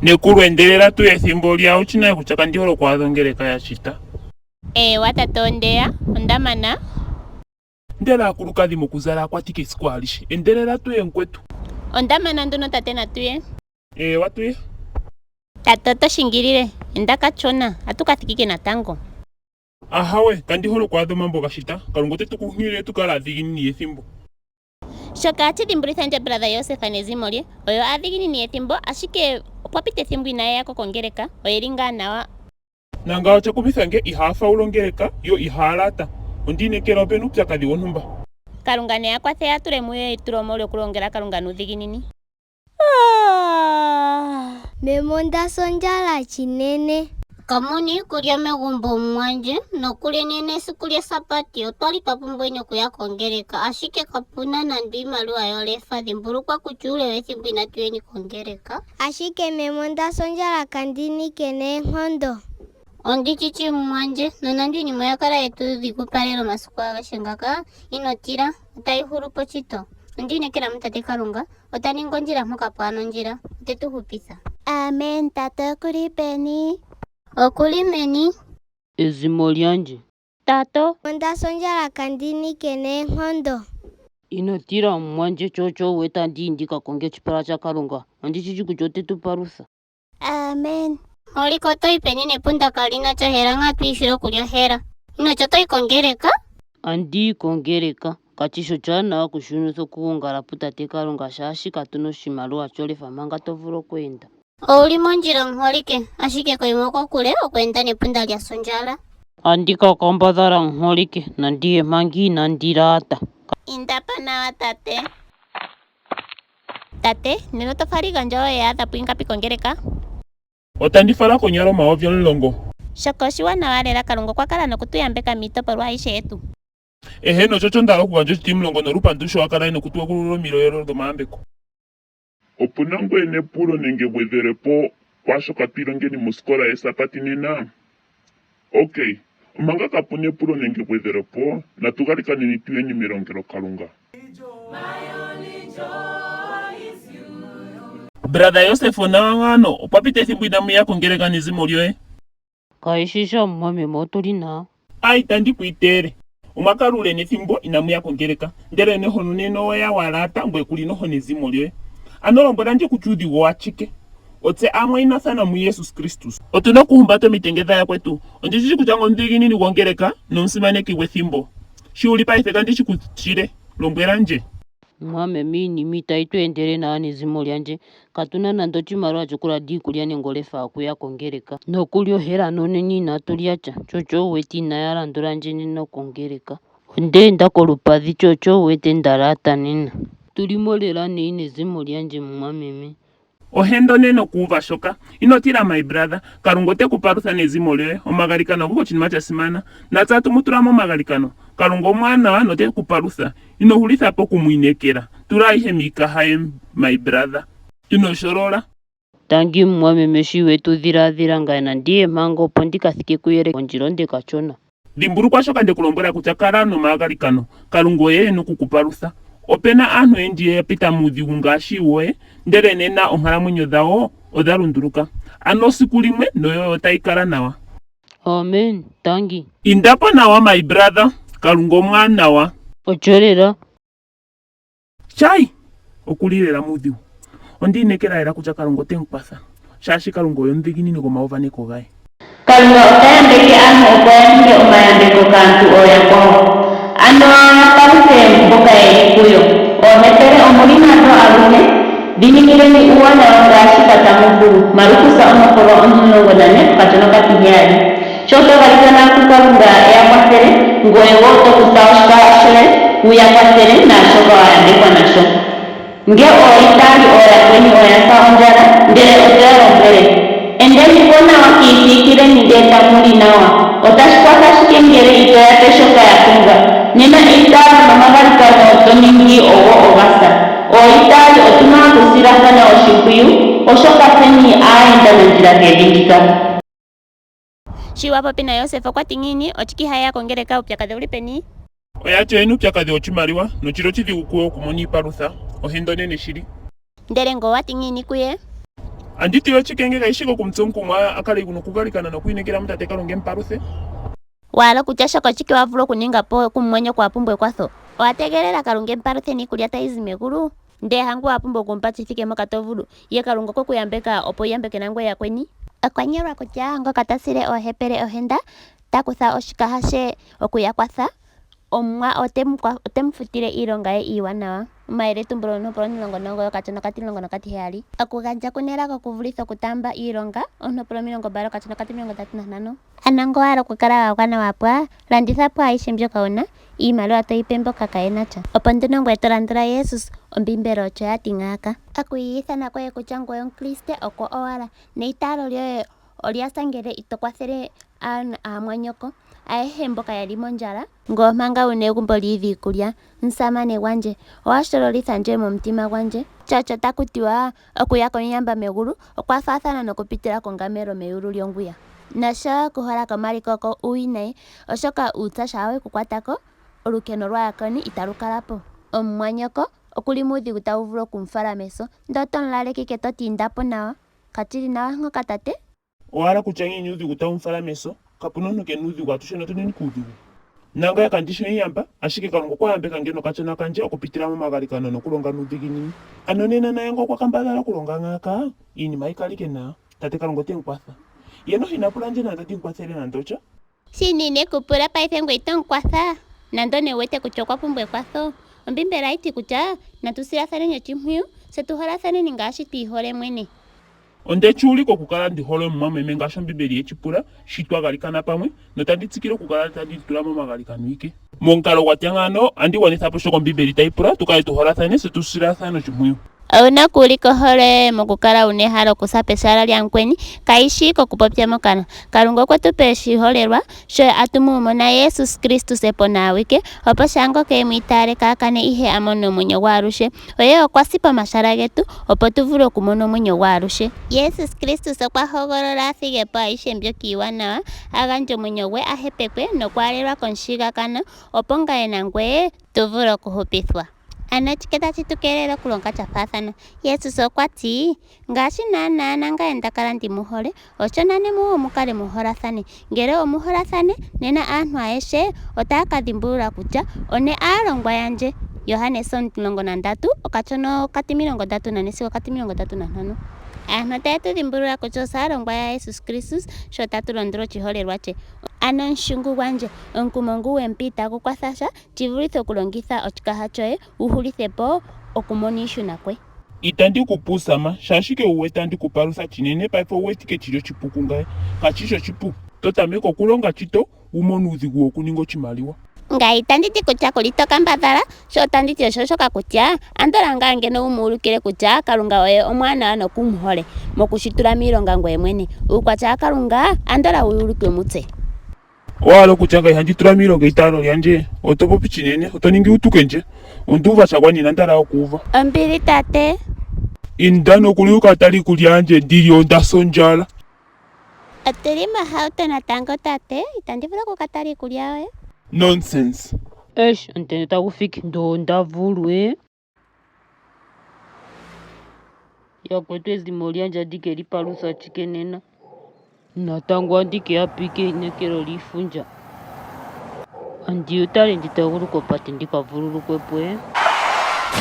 Nekulwendelela tu ethimbo lyawo chinaye kutya kandihole okwadhongeleka yachita. Watata ondeya ondamana Ndela akulukadhi mokuzala akwatike esiku alishe endelela tuye nkwetu. ondamana nduno tate natuye Watuye tato toshingilile endakachona atukathikike natango. Ahawe kandihole okwadha omambo gashita kalunga otetukuhilile tukala adhiginini ethimbo. Shoka achidhimbulitha nje brother Joseph nezimo lye oyo adhiginini ethimbo ashike opwapita ethimbo inaye yako kongeleka oyeli ngaa nawa. Nanga chakumisa nge ihafaula ongeleka yo ihalata ondinekela opena upyakadhi wontumba. Kalunga ne akwathe atule muyo itulomo lyokulongela kalunga nuudhiginini. Memonda sonjala chinene. Kamuni kulya megumbo mwanje nokulya nene esiku lyesapati otwali twapumbwa okuya kongeleka ashike kapuna nando iimaliwa yolefa dhimbulukwa kutya ule wethimbo inatuyeni kongeleka. Ashike memonda sonjala kandinike neenkondo. Ondi chichi mwanje nonando iinima yakala yetu dhikupalelo masiku agashengaka inotila otayi hulu pochito. Ondinekela mutate Kalunga otaninga ondjila mpoka pwaana ondjila otetuhupitha. Amen tate kuli peni. Okuli meni. Ezimo lyanje Tato Monda sonjala kandinike neenkondo. inotira mwanje chocho weta ndindika konge chipala cha Kalunga andichichi kuchote tuparusa. Amen. Oliko toyi peni nepunda kalina cha hera nga tuishilo kulya hera. Inocho toyi kongeleka? Andi kongeleka kachisho chana kushunuso kuungala putate Kalunga shashi katuno shimaluwa cholefa manga tovuro kwenda. Ouli monjila nholike ashike koimoko kule okwenda nepunda lya sonjala. Andika kambadhala nholike nandiye mangi nandirata. indapa nawa tate. Tate neno tofali ganja oye adha puingapi kongeleka. Otandifala konyalo maovi omulongo. Shoko oshiwanawa lela kalunga kwakala nokutuyambeka miitopolwa aishe yetu. No chocho ndala okuganja ochitimulongo nolupandusho wakala inokutuwa kulula omiloyelo dhomayambeko. Opuna ngwene pulo nenge bwedherepo kwashoka twilongeni musikola yesapati nena. Okay, omanga kapune pulo nenge bwedherepo natugalikane tuyeni milongelo Kalunga. Brother Joseph onawangano opwapita ethimbo inamuya kongeleka nezimo lyoye. Kaishisha mwame motolina. Ai tandikwiitere omakalule nethimbo inamuya kongeleka ndele nehono neno ya walata mbwe kuli noho nezimo lyoye. Anolombora nje kuchudi wachike otse amwe inasana mu Jesus Kristus otuna kuhumbata mitengeza ya kwetu ondichichi kuchango ndhiginini kongeleka nonsimaneki wethimbo shiuli paithe kandichi kuchire lombwera nje. Mwame mini mitaitwendele na nezimo lyanje katuna nando chimaluwa chokula dikulya nengolefa akuya kongeleka nokulyohera none nina tolyacha chocho weti nayalandula nje nino kongeleka ondenda kolupadhi chocho wete ndalata nina tulimolela nei nezimo lyanje mwameme. Ohendo neno kuva shoka inotira my brother kalunga otekupalusa nezimo lyoye omagalikano kuko chinima cha simana natsatu mutulamo omagalikano kalunga omwana notekupalusa inohulithapo kumwinekela tula ihe mikahaye my brother inosholola. Tangi mwameme shiwetu dhiladhila ngaina ndiye mango opo ndikathike kuyele ondjilo ndekachona. Dhimbulukwa shoka ndekulombwela kutya kala nomagalikano kalunga oye nokukupalusa. Opena anhu endiye yapita muudhigu ngaashi iwoye ndele nena onkalamwenyo dhawo odhalunduluka ano siku limwe noyo otayikala nawa. Amen tangi. Indapo nawa my brother kalunga omwanawa. Ocholela Chai okulilela muudhigu ondinekela ela kutya kalunga otemukwatha shashi kalunga oyo ndhiginini gomaovaneko gaye. Kalunga otayambeke anhu opo yaninge omayambeko kaantu ooyakwawo ano yapaluthe mboka yeli kuyo onetele omulinato aluhe dhiningileni uuwanawa ngaashi katamukulu malukusa omukolo 14 katono katiheyali shotogalikana ku Kalunga eyakwathele ngoye wo tokusa oshikala shoye wuyakwathele naashoka wayambekwa nasho nge oyitali oyakweni oyasa ondjala ndele oteyalombwele endeni nawa kiisikileni ndeta muli nawa otashikwatha shike ngele itoyape shoka yatunga nena itali nomagalikano toningi ogo ogasa oyitali otuna okusilathana oshimpwiyu oshoka feni aayenda nondjila kedhindika. Shiwapo pena Joseph okwatingini ochikihaya kongeleka upyakadhi uli peni. Oyacho enu upyakadhi ochimaliwa nochilo chidhigu kuwe okumona iipalutha ohendo nene shili. Ndele ngo watingini kuye anditi yo chikenge kaishiko kumtsonku mwa akale kuno kugalikana na kuinekera mutate kalonge mparuthe wala kutya shoko chiki wavula okuninga po kumwenyo kwa pumbwe kwatho owategelela kalunge mparuthe nikulya taizi megulu nde hangu wapumbwa okumpa chithikemo katovulu ye kalunga kokuyambeka opo yambeke nangwe yakweni okwanyelwa kutya ngoka tasile ohepele ohenda takutha oshikaha she okuyakwatha omwa otemufutile iilonga ye iiwanawa umayele tumbulo nopolo 19 okachano kati 17 okugandja kunelako kuvulitha okutamba iilonga onopolo 20 okachano kati 35 anango wala okukala wagwana wapwa landitha po aishe mbyoka una iimaliwa toyipe mboka kayenacha opo nduno ngwe tolandula Jesus ombimbelo ocho yating'aka akuyithana koye kutya ngoye omukriste oko owala neitalo lyoye olyasangele itokwathele aamwanyoko ayehe mboka yali mondjala ngomanga una egumbo liidhi ikulya nsamane gwanje owashitololitha nje momutima gwanje chocho takutiwa okuya konyamba megulu okwafaathana nokupitila kongamelo meyulu lyongwiya nasho kuhola komaliko uwinayi oshoka uutsa shawe kukwatako olukeno lwaakoni italukalapo omumwanyoko okuli muudhigu tawu vulu okumufala meso ndo tomulalekike totindapo nawa katili nawa ngoka tate owala kutya ngiini uudhigu tamufala meso kapuna omuntu kena uudhigu atushena toneni kuudhigu nanga yakandisho iyamba ashike kalunga okwayambeka ngeno kachona kanje okupitila momagalikano nokulonga nuudhiginini ano nena naye ngo kwakambadhala kulonga ng'aka iinima ikalike nayo tate kalunga otemkwatha yeno hinapulanje nando tinkwathele nandocha shinine kupula paife ngwe itonkwatha nando newete kutya okwapumbwa ekwatho ombimbela iti kutya natusilathane nyochimpuyu se tuholathane ngaashi twihole mwene ondechuuliko okukala ndihole omumwameme ngaashi ombibeli yechipula shitwagalikana pamwe notanditsikile okukala tanditula momagalikano ike momukalo gwatya ng'ano andigwanithapo shoko ombibeli taipula tukale tuholathane se tusilathane ochimpwiyu Auna kuliko hole mokukala unehalo kusa peshala lya mkweni kaishi kokupopya mokana kalungo kwetu peshi holelwa sho atumumo na Jesus Kristus epo nawike opo shango ke mwitale kakane ihe amono mwenyo gwarushe oye okwasipa mashala getu opo tuvule okumono mwenyo gwarushe Jesus Kristus okwahogolola athigepo aishe mbyoka iwanawa agandja omwenyo gwe ahepekwe nokwalelwa konshigakano opo ngaye nangwe tuvule okuhupithwa ano chiketa chitukelele okulonga chafaathana Jesus okwati ngaashi naana nangaye ndakala ndimuhole osho nane muwo mukale muholathane ngele omuholathane nena aantu aeshe otaya kadhimbulula kutya one aalongwa yanje Yohanes 13 okachono kati 34 sigo kati 35 aantu otaya tudhimbulula kutya osaalongwa ya Jesus Kristus sho tatu londolo chiholelwa che ano nshungu gwanje omukumongu wempita kukwasasha chivulithe okulongitha ochikaha choye uhulithepo okumona ishuna kwe itandikupusama shashike uweta ndikupalutha chinene paife uwetike chilyo chipuku ngaye kachisho chipu totameka okulonga chito umona uudhigu wokuninga oshimaliwa ngai tanditi kutya kulito kambadhala sho tanditi osho shoka kutya andola ngaa ngeno umuulukile kutya kalunga oye omwana nokumuhole mokushitula miilonga ngoye mwene uukwatya kalunga andola uuluke omutse wala kutya ngai handitula miilonga italo lyanje otopopi chinene otoningi utuke nje onduva chagwanina ndala okuva ombili tate indano kuliuka tali kulyanje ndilyo ndasonjala otuli mahauto natango tate itandivula kukatali kulya oye nonsense ntende takufiki ndo ndavulwe yakwetu ezimo lyanje adike lipalusa chikenena natango andike apike nekelo lifunja andiutale nditahuluko pati ndikavululukwepo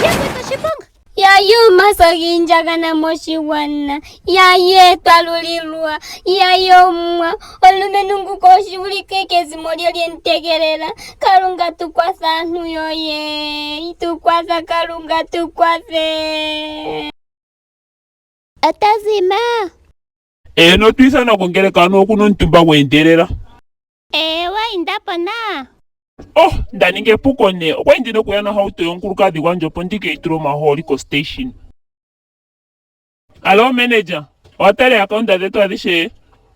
yakwetu shiponga yayo masoginjagana moshigwana yaye twalulilwa yayo mwa olumenunguko oshivulike kezimo lyo lyentegelela kalunga tukwatha antu yoye tukwatha kalunga tukwathe otazima eno twisana kongelekano okuno ntumba wendelela ewa indapo na ndaninga epuko ne okwendina okuyana hauto yonkulukazi gwanje opo ndikeitula omaholi ko station alo manager watale akaunta zetu adhishe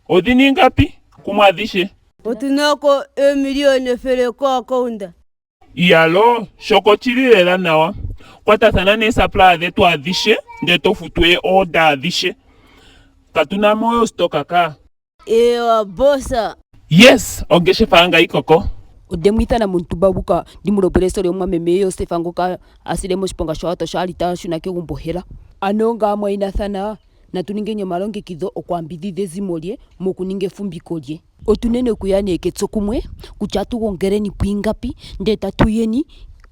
odhini ngapi kumwe adhishe otunako 1,000,000 fere ko akaunta iyalo shoko chili lela nawa kwatathana ne supplier zetu adhishe nde tofutwe order adhishe katuna moyo stock aka ewa bosa yes ongeshefa anga ikoko odemwithana muntu babuka ndimulopelesole omwameme Yosefa ngoka asile moshiponga shwato shalita shuna kegumbo hela ano ngamwe inathana na tuninge nyomalongekidho okwambidhidha ezimo lye mokuninga efumbiko lye. Otunene kuyaneketso kumwe kutya tugongereni pwingapi nde tatuyeni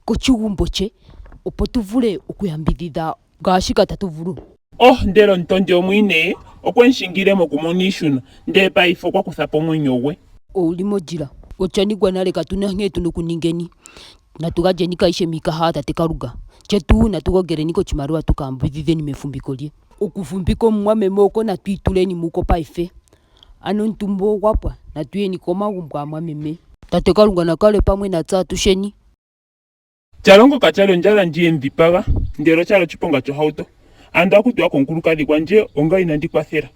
kochigumbo che opo tuvule okuyambidhidha ngaashi katatuvulu. Ndelo ntondi omwine okwenshingile mokumonishuna nde paife okwakuthapo omwenyo gwe. Oli mojila ochanigwa nale katuna ngetu nokuningeni natugajeni kaishe mikaha tate Kaluga chetu natugogereni kochimaliwa tukambidhidheni mefumbiko lye okufumbiko mwameme oko natwituleni muko paife ano ntumbo gwapwa natuyeni komagumbo amwameme tate Kaluga nakale pamwe natsatusheni. Chalongo kachalo njala njiye ndhipaga ndelo chalo chiponga chohauto ando akutwa konkulukadhi kwanje onga inandikwathela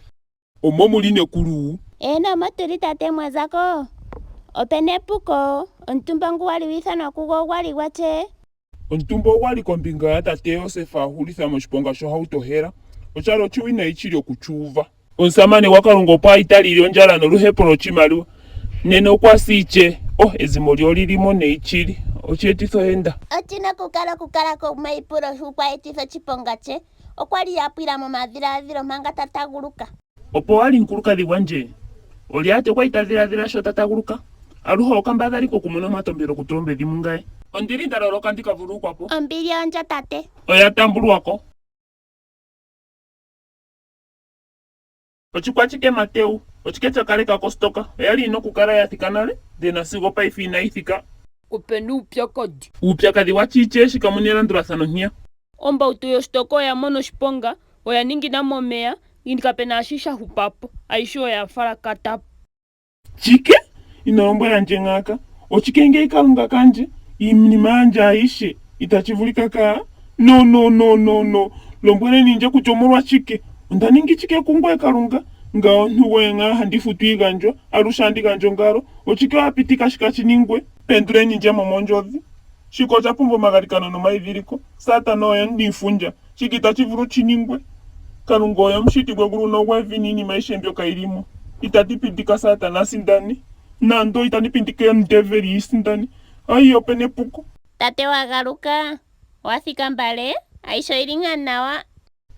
omo muline kulu ena matuli tate mwazako openepuko ontumbangu wali withana kugo wali wache ontumbo wali kombinga ya tate Yosefa ahulitha moshiponga shohauto hera ochalo chiwina ichili okuchuva onsamane wakalongo pa italili onjala noluhepo lochimaliwa nene okwasiche ezimo lyolilimo neichili ochietitho enda ochina kukala ko maipulo hukwa etitho chiponga che okwali yapwila momadhiladhilo manga tataguluka opo wali nkulukadhi gwanje oli ate kwaitadhiladhila sho tataguluka aluha okambadhaliko kumona omatombelo kutulombedhi mungaye ondili ndaloloka ndikavulukwapo ombili onja tate oyatambulwako ochikwachike Mateu ochike chakaleka kostoka oyali inokukala yathika nale dena sigo paife inaithika openi upyakadhi wachiche shikamunelandulathano nhiya ombautu yoshitoko oya mono shiponga oya ningina momeya indikapena ashisha hupapo aishi oya fala katapo chike inolombwela nje ng'aka ochikenge ikalunga kanje iminima yanje aishe itachivulika kaa no lombwele ninje kuchomolwa chike ondaningi chike kungwe kalunga nga ontuwe nga handifutu iganjo alusha ndiganjo ngalo ochike wapitika shikachiningwe pendule ninje momonjozi shiko chapumbo magalikano no maiviliko satana oyo ndifunja chikita chivulu chiningwe kalunga oyo mshiti gwe gulu no gwevinini maisha mbyoka ilimo itatipindika satana sindani nando itanipindike mdeveli isindani ayi opene puko tate wagaluka wathika mbale aisho ilinga nawa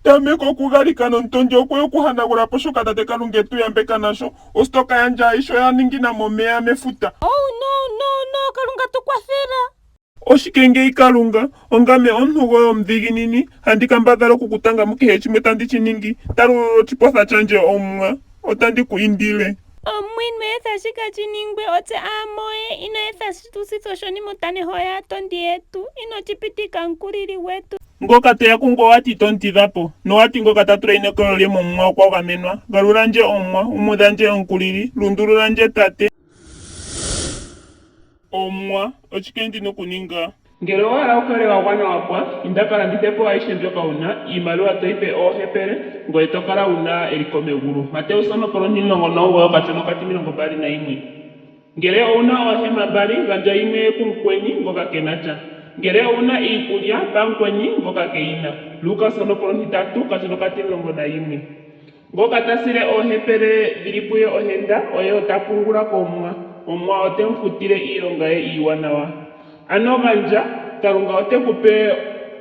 tameko kugalikano ntonje okwe kuhanagula posho tate Kalunga tuyambeka nasho ostoka yanje aisho yaningina momeya mefuta no Kalunga tukwathela oshikenge ikalunga ongame omuntu goyo mdhiginini handikambadhala okukutanga mukehe chimwe tandichiningi talulo chipotha chanje omwa otandikuindile omwinu etha shikachiningwe otse amoye ino etha shitusitho shoni mutane hoya tondi yetu ino chipitika nkulili wetu ngoka teya kungo wati tontidhapo no wati ngoka tatula inekolo lye momwa okwagamenwa galulanje omwa umudhanje onkulili lundululanje tate omwa ochikendi nokuninga ngele wala ukale wagwana wapwa indakala nditepo aishe mbyoka una iimaliwa toipe ohepele ngoye tokala una eliko megulu Mateo sono poloni nongo nogo okachono kati 21 ngele una ohema bali ganja imwe kunkweni ngoka kenacha ngele una ikulya pankweni ngoka keina Luka sono poloni 3 kachono kati 21 ngoka tasile ohepele dhilipuye ohenda oyo tapungula komwa omwa otemfutile ilonga ye iwanawa ano ganja Kalunga otekupe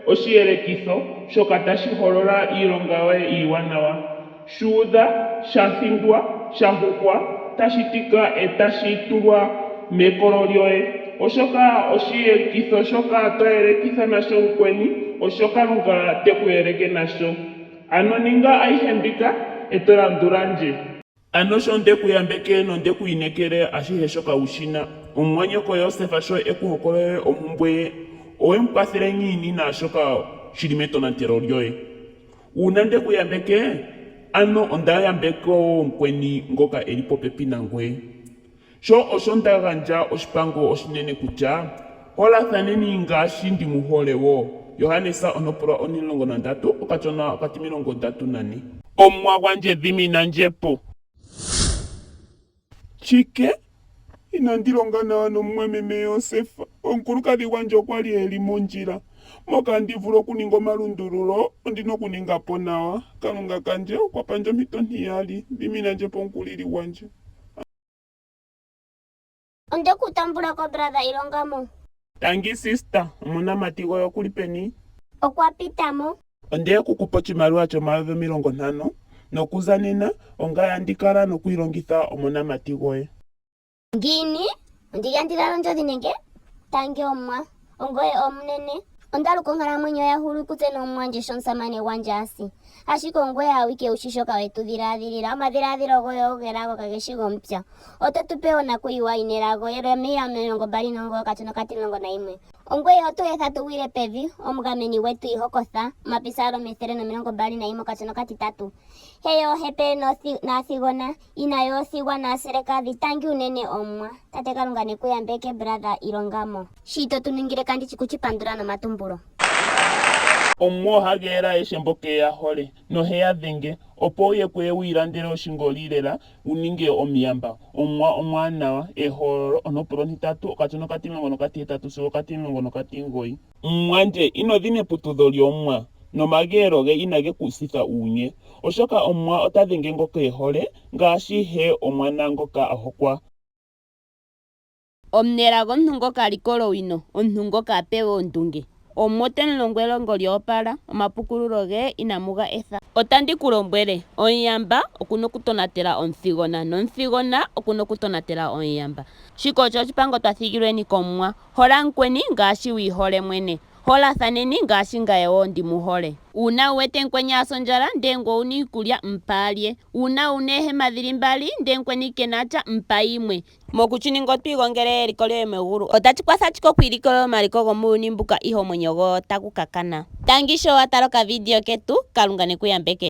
oshiyelekitho shoka tashi holola ilonga ye iwanawa shuudha shathindwa shahukwa tashitika etashitulwa mekolo lyoye oshoka oshiyelekitho shoka toyelekitha nasho nkweni osho Kalunga tekuyeleke nasho ano ninga aihe mbika etolandulanje ano sho ndekuyambeke nondekuyinekele ashihe shoka ushina omwanyoko Yosefa sho ekuhokolele ompumbwe ye owemukwathele ngiini naashoka shili metonatelo lyoye uuna ndekuyambeke ano ondayambeko nkweni ngoka eli popepi nangoye sho osho ndaganja oshipango oshinene kutya holathaneni ngaashi ndimuhole wo Yohanesa 13 okachona okati 34 omwa gwanje dhimina njepo chike inandilonga nawa nomwameme Yosefa onkulukadhi gwanje okwali eli mondjila moka ndivula okuninga omalundululo ondina okuningapo nawa Kalunga kanje okwapandja omito ntiyali dhimina njepo onkulili gwanje ondekutambulako brother ilongamo tangi sister omuna matigo yokuli peni okwapitamo ondeye kukupa oshimaliwa shomayovi 50 nokuza nena onga yandikala nokwilongitha omunamati goye. Ngini ondilyandilala ndjodhi nenge tange omwa ongoye omunene ondaluka onkalamwenyo yahulu kutse nomwanje shonsamane gwanje asi ashike ongoye awike ushi shoka wetu dhiladhilila omadhiladhilo goye ogelago kageshi gomupya ototupe onakuyiwa inelago Yeremia 29:11 ongoye oto etha tuwile pevi omugameni wetu ihokotha Mapisalo 121:3 heyo hepe nathigona inayo thigwa naseleka dhitangi unene omwa tate Kalunga nekuyambeke brother ilongamo shito tuningile kandi chikuchipandula nomatumbulo. Omwo hagera eshembo keya hole no heya dhenge opo ye kwe wilandele oshingolilela uninge omiyamba omwa omwanawa ehoro onopolo 3 okatono katimongo nokati 3 sigo katimongo nokati 9 mwanje inodhine putudho lyomwa nomagero ge inage kusitha unye oshoka omwa otadhenge ngoka ehole ngashi he omwana ngoka ahokwa. Omunelago omuntu ngoka alikolo wino omuntu ngoka apewe ondunge omote mulongwelongo lyopala omapukululo ge inamuga etha otandi kulombwele omuyamba okuna okutonatela omuthigona nomuthigona okuna okutonatela omuyamba shiko ocho oshipango twathigilweni komwa hola mukweni ngaashi wihole mwene holathaneni ngaashi ngaye wo ndimuhole una uwete mukweni asondjala ndee ngwe owuna iikulya mpalye una una ehema dhili mbali ndee mukweni kenacha mpa yimwe mokuchininga otwiigongele eliko lyoye megulu otachi kwatha chiko kwiilikolela omaliko gomuuyuni mbuka ihe omwenyo go otagu kakana tangi sho watala okavidiyo ketu Kalunga nekuyambeke.